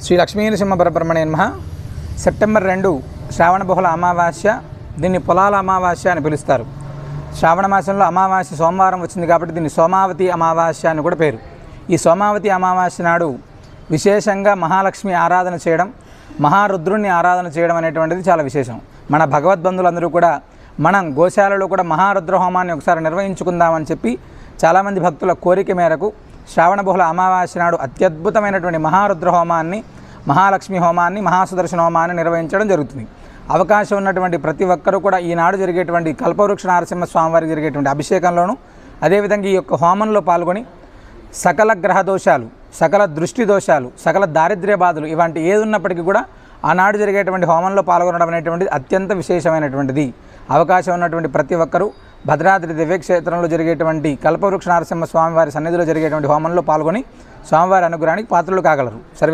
శ్రీ లక్ష్మీనరసింహ పరబ్రహ్మణే నమః. సెప్టెంబర్ 2 శ్రావణ బహుళ అమావాస్య. దీన్ని పొలాల అమావాస్య అని పిలుస్తారు. శ్రావణ మాసంలో అమావాస్య సోమవారం వచ్చింది కాబట్టి దీన్ని సోమావతి అమావాస్య అని కూడా పేరు. ఈ సోమావతి అమావాస్య నాడు విశేషంగా మహాలక్ష్మి ఆరాధన చేయడం, మహారుద్రుణ్ణి ఆరాధన చేయడం అనేటువంటిది చాలా విశేషం. మన భగవద్బంధులందరూ కూడా మనం గోశాలలో కూడా మహారుద్ర హోమాన్ని ఒకసారి నిర్వహించుకుందామని చెప్పి చాలామంది భక్తుల కోరిక మేరకు శ్రావణ బహుళ అమావాస్య నాడు అత్యద్భుతమైనటువంటి మహారుద్ర హోమాన్ని, మహాలక్ష్మి హోమాన్ని, మహాసుదర్శన హోమాన్ని నిర్వహించడం జరుగుతుంది. అవకాశం ఉన్నటువంటి ప్రతి ఒక్కరూ కూడా ఈనాడు జరిగేటువంటి కల్పవృక్ష నరసింహ స్వామివారికి జరిగేటువంటి అభిషేకంలోనూ అదేవిధంగా ఈ యొక్క హోమంలో పాల్గొని సకల గ్రహ దోషాలు, సకల దృష్టి దోషాలు, సకల దారిద్ర్య బాధలు ఇవంటి ఏది ఉన్నప్పటికీ కూడా ఆనాడు జరిగేటువంటి హోమంలో పాల్గొనడం అనేటువంటిది అత్యంత విశేషమైనటువంటిది. అవకాశం ఉన్నటువంటి ప్రతి ఒక్కరూ భద్రాద్రి దివ్యక్షేత్రంలో జరిగేటువంటి కల్పవృక్ష నరసింహ స్వామివారి సన్నిధిలో జరిగేటువంటి హోమంలో పాల్గొని స్వామివారి అనుగ్రహానికి పాత్రలు కాగలరు.